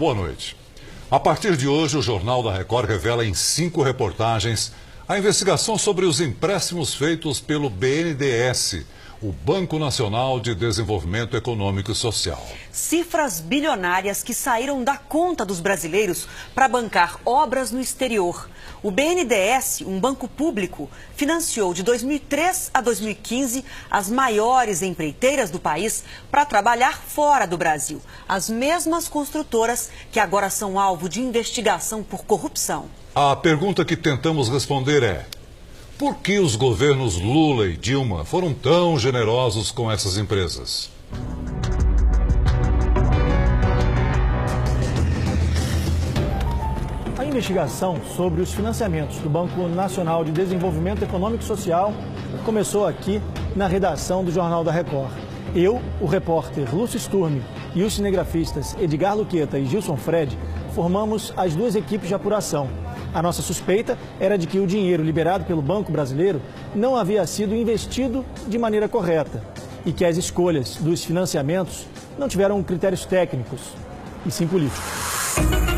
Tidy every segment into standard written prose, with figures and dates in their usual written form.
boa noite. A partir de hoje, o Jornal da Record revela em 5 reportagens a investigação sobre os empréstimos feitos pelo BNDES, o Banco Nacional de Desenvolvimento Econômico e Social. Cifras bilionárias que saíram da conta dos brasileiros para bancar obras no exterior. O BNDES, um banco público, financiou de 2003 a 2015 as maiores empreiteiras do país para trabalhar fora do Brasil. As mesmas construtoras que agora são alvo de investigação por corrupção. A pergunta que tentamos responder é: por que os governos Lula e Dilma foram tão generosos com essas empresas? A investigação sobre os financiamentos do Banco Nacional de Desenvolvimento Econômico e Social começou aqui na redação do Jornal da Record. Eu, o repórter Lúcio Sturmi e os cinegrafistas Edgar Luqueta e Gilson Fred formamos as 2 equipes de apuração. A nossa suspeita era de que o dinheiro liberado pelo Banco Brasileiro não havia sido investido de maneira correta e que as escolhas dos financiamentos não tiveram critérios técnicos, e sim políticos.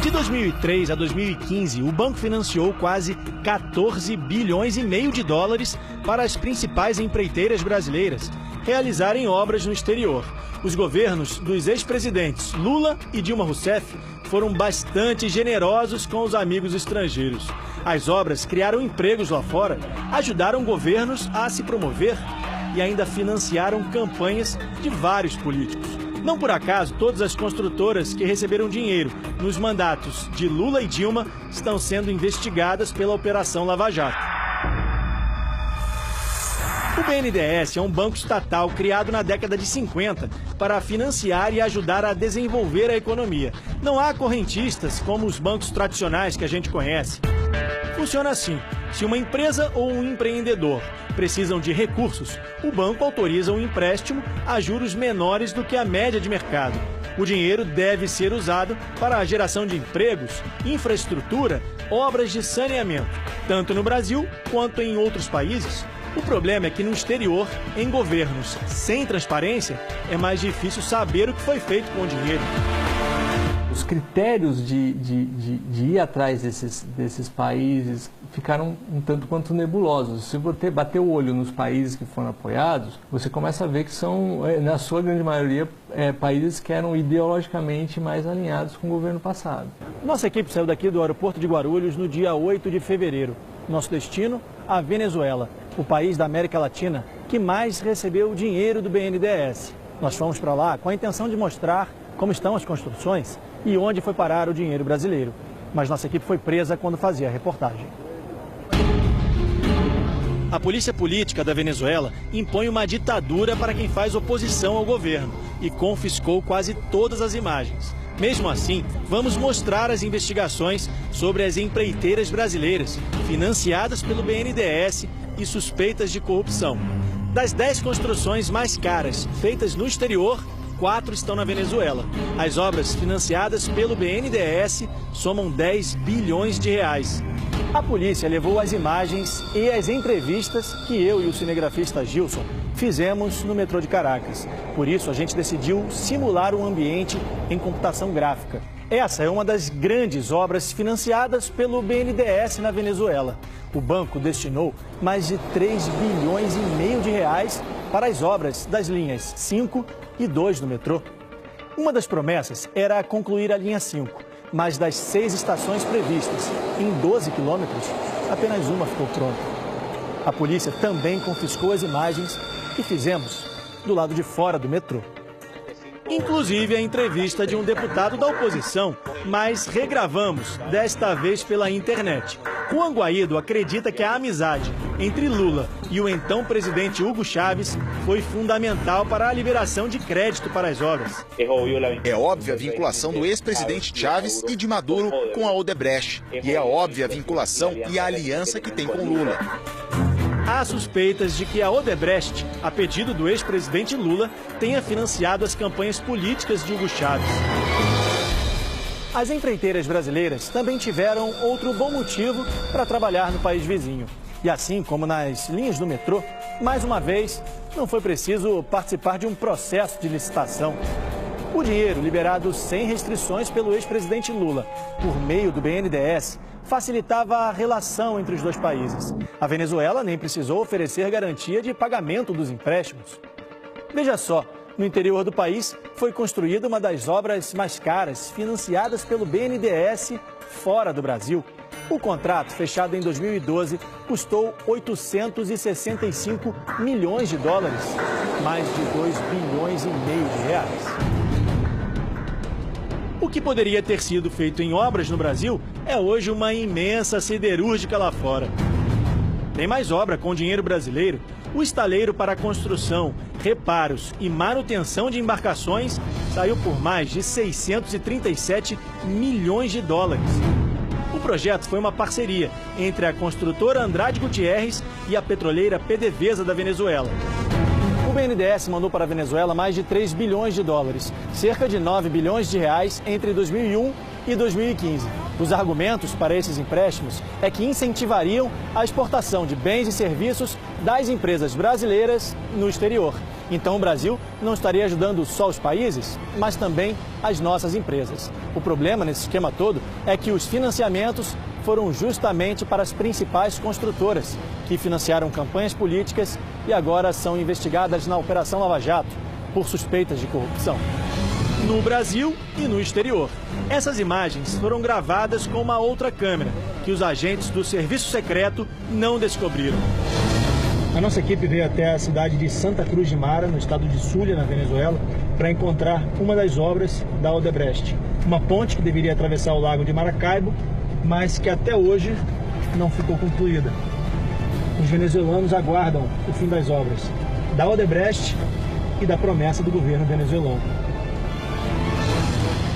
De 2003 a 2015, o banco financiou quase 14 bilhões e meio de dólares para as principais empreiteiras brasileiras realizarem obras no exterior. Os governos dos ex-presidentes Lula e Dilma Rousseff foram bastante generosos com os amigos estrangeiros. As obras criaram empregos lá fora, ajudaram governos a se promover e ainda financiaram campanhas de vários políticos. Não por acaso, todas as construtoras que receberam dinheiro nos mandatos de Lula e Dilma estão sendo investigadas pela Operação Lava Jato. O BNDES é um banco estatal criado na década de 50 para financiar e ajudar a desenvolver a economia. Não há correntistas como os bancos tradicionais que a gente conhece. Funciona assim: se uma empresa ou um empreendedor precisam de recursos, o banco autoriza um empréstimo a juros menores do que a média de mercado. O dinheiro deve ser usado para a geração de empregos, infraestrutura, obras de saneamento, tanto no Brasil quanto em outros países. O problema é que no exterior, em governos sem transparência, é mais difícil saber o que foi feito com o dinheiro. Os critérios de ir atrás desses países ficaram um tanto quanto nebulosos. Se você bater o olho nos países que foram apoiados, você começa a ver que são, na sua grande maioria, países que eram ideologicamente mais alinhados com o governo passado. Nossa equipe saiu daqui do aeroporto de Guarulhos no dia 8 de fevereiro. Nosso destino, a Venezuela, o país da América Latina que mais recebeu dinheiro do BNDES. Nós fomos para lá com a intenção de mostrar como estão as construções e onde foi parar o dinheiro brasileiro. Mas nossa equipe foi presa quando fazia a reportagem. A polícia política da Venezuela impõe uma ditadura para quem faz oposição ao governo e confiscou quase todas as imagens. Mesmo assim, vamos mostrar as investigações sobre as empreiteiras brasileiras financiadas pelo BNDES e suspeitas de corrupção. Das 10 construções mais caras feitas no exterior, 4 estão na Venezuela. As obras financiadas pelo BNDES somam 10 bilhões de reais. A polícia levou as imagens e as entrevistas que eu e o cinegrafista Gilson fizemos no metrô de Caracas. Por isso, a gente decidiu simular um ambiente em computação gráfica. Essa é uma das grandes obras financiadas pelo BNDES na Venezuela. O banco destinou mais de 3 bilhões e meio de reais para as obras das linhas 5 e 2 do metrô. Uma das promessas era concluir a linha 5, mas das 6 estações previstas, em 12 quilômetros, apenas uma ficou pronta. A polícia também confiscou as imagens que fizemos do lado de fora do metrô. Inclusive a entrevista de um deputado da oposição, mas regravamos, desta vez pela internet. Juan Guaidó acredita que a amizade entre Lula e o então presidente Hugo Chávez foi fundamental para a liberação de crédito para as obras. É óbvia a vinculação do ex-presidente Chávez e de Maduro com a Odebrecht. E é óbvia a vinculação e a aliança que tem com Lula. Há suspeitas de que a Odebrecht, a pedido do ex-presidente Lula, tenha financiado as campanhas políticas de Hugo Chávez. As empreiteiras brasileiras também tiveram outro bom motivo para trabalhar no país vizinho. E assim como nas linhas do metrô, mais uma vez, não foi preciso participar de um processo de licitação. O dinheiro, liberado sem restrições pelo ex-presidente Lula, por meio do BNDES, facilitava a relação entre os dois países. A Venezuela nem precisou oferecer garantia de pagamento dos empréstimos. Veja só, no interior do país foi construída uma das obras mais caras financiadas pelo BNDES fora do Brasil. O contrato, fechado em 2012, custou 865 milhões de dólares, mais de 2,5 bilhões de reais. O que poderia ter sido feito em obras no Brasil é hoje uma imensa siderúrgica lá fora. Tem mais obra com dinheiro brasileiro. O estaleiro para construção, reparos e manutenção de embarcações saiu por mais de 637 milhões de dólares. O projeto foi uma parceria entre a construtora Andrade Gutierrez e a petroleira PDVSA da Venezuela. O BNDES mandou para a Venezuela mais de 3 bilhões de dólares, cerca de 9 bilhões de reais entre 2001 e 2015. Os argumentos para esses empréstimos é que incentivariam a exportação de bens e serviços das empresas brasileiras no exterior. Então o Brasil não estaria ajudando só os países, mas também as nossas empresas. O problema nesse esquema todo é que os financiamentos foram justamente para as principais construtoras, que financiaram campanhas políticas e agora são investigadas na Operação Lava Jato por suspeitas de corrupção. No Brasil e no exterior. Essas imagens foram gravadas com uma outra câmera, que os agentes do Serviço Secreto não descobriram. A nossa equipe veio até a cidade de Santa Cruz de Mara, no estado de Zulia, na Venezuela, para encontrar uma das obras da Odebrecht. Uma ponte que deveria atravessar o lago de Maracaibo, mas que até hoje não ficou concluída. Os venezuelanos aguardam o fim das obras da Odebrecht e da promessa do governo venezuelano.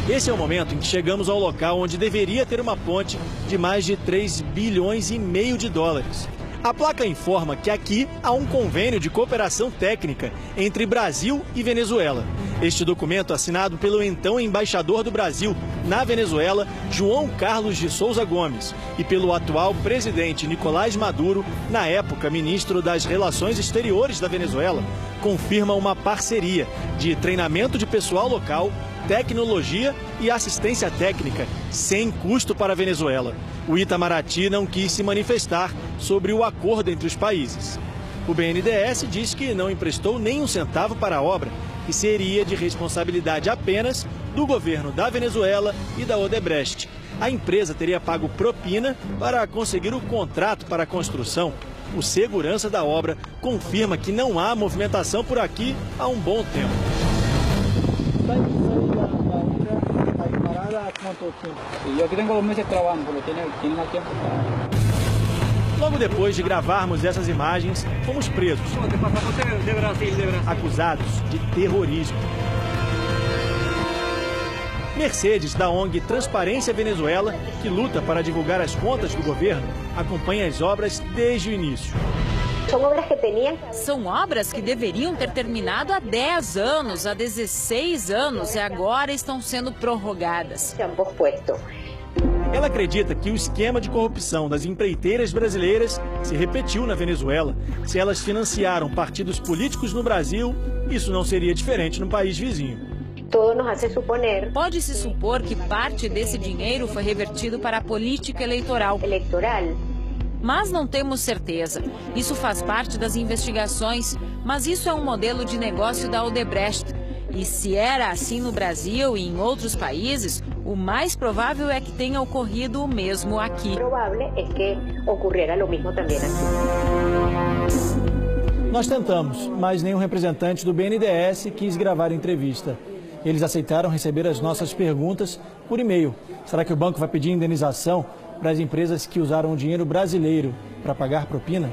Esse é o momento em que chegamos ao local onde deveria ter uma ponte de mais de 3,5 bilhões de dólares. A placa informa que aqui há um convênio de cooperação técnica entre Brasil e Venezuela. Este documento, assinado pelo então embaixador do Brasil na Venezuela, João Carlos de Souza Gomes, e pelo atual presidente Nicolás Maduro, na época ministro das Relações Exteriores da Venezuela, confirma uma parceria de treinamento de pessoal local, tecnologia e assistência técnica, sem custo para a Venezuela. O Itamaraty não quis se manifestar sobre o acordo entre os países. O BNDES diz que não emprestou nem um centavo para a obra e seria de responsabilidade apenas do governo da Venezuela e da Odebrecht. A empresa teria pago propina para conseguir o contrato para a construção. O segurança da obra confirma que não há movimentação por aqui há um bom tempo. Logo depois de gravarmos essas imagens, fomos presos, acusados de terrorismo. Mercedes, da ONG Transparência Venezuela, que luta para divulgar as contas do governo, acompanha as obras desde o início. São obras que deveriam ter terminado há 10 anos, há 16 anos e agora estão sendo prorrogadas. Ela acredita que o esquema de corrupção das empreiteiras brasileiras se repetiu na Venezuela. Se elas financiaram partidos políticos no Brasil, isso não seria diferente no país vizinho. Pode-se supor que parte desse dinheiro foi revertido para a política eleitoral. Mas não temos certeza. Isso faz parte das investigações, mas isso é um modelo de negócio da Odebrecht. E se era assim no Brasil e em outros países, o mais provável é que tenha ocorrido o mesmo aqui. Nós tentamos, mas nenhum representante do BNDES quis gravar a entrevista. Eles aceitaram receber as nossas perguntas por e-mail. Será que o banco vai pedir indenização para as empresas que usaram o dinheiro brasileiro para pagar propina?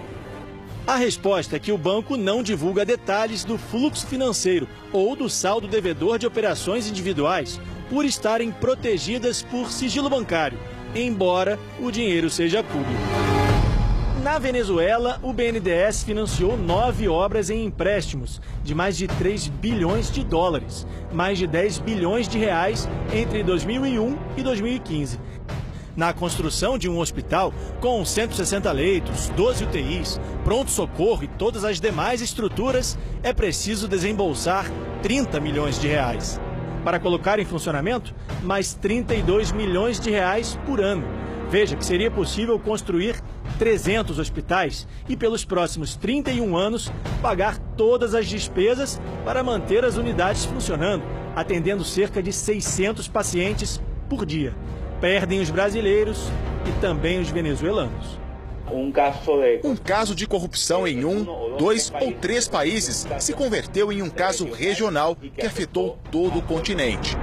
A resposta é que o banco não divulga detalhes do fluxo financeiro ou do saldo devedor de operações individuais, por estarem protegidas por sigilo bancário, embora o dinheiro seja público. Na Venezuela, o BNDES financiou 9 obras em empréstimos de mais de 3 bilhões de dólares, mais de 10 bilhões de reais entre 2001 e 2015. Na construção de um hospital com 160 leitos, 12 UTIs, pronto-socorro e todas as demais estruturas, é preciso desembolsar 30 milhões de reais. Para colocar em funcionamento, mais 32 milhões de reais por ano. Veja que seria possível construir 300 hospitais e, pelos próximos 31 anos, pagar todas as despesas para manter as unidades funcionando, atendendo cerca de 600 pacientes por dia. Perdem os brasileiros e também os venezuelanos. Um caso de corrupção em 1, 2 ou 3 países se converteu em um caso regional que afetou todo o continente.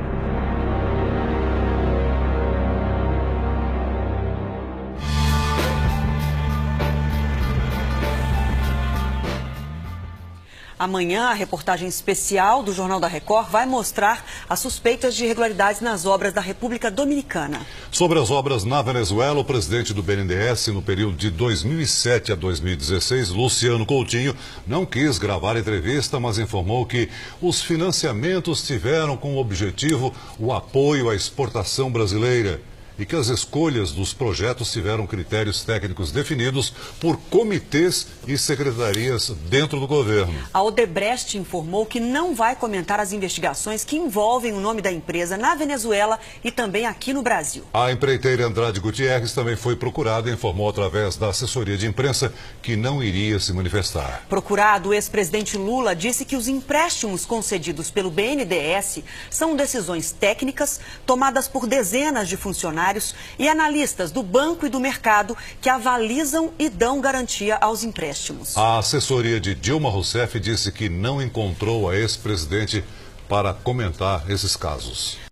Amanhã, a reportagem especial do Jornal da Record vai mostrar as suspeitas de irregularidades nas obras da República Dominicana. Sobre as obras na Venezuela, o presidente do BNDES, no período de 2007 a 2016, Luciano Coutinho, não quis gravar a entrevista, mas informou que os financiamentos tiveram como objetivo o apoio à exportação brasileira e que as escolhas dos projetos tiveram critérios técnicos definidos por comitês e secretarias dentro do governo. A Odebrecht informou que não vai comentar as investigações que envolvem o nome da empresa na Venezuela e também aqui no Brasil. A empreiteira Andrade Gutierrez também foi procurada e informou através da assessoria de imprensa que não iria se manifestar. Procurado, o ex-presidente Lula disse que os empréstimos concedidos pelo BNDES são decisões técnicas tomadas por dezenas de funcionários e analistas do banco e do mercado que avalizam e dão garantia aos empréstimos. A assessoria de Dilma Rousseff disse que não encontrou a ex-presidente para comentar esses casos.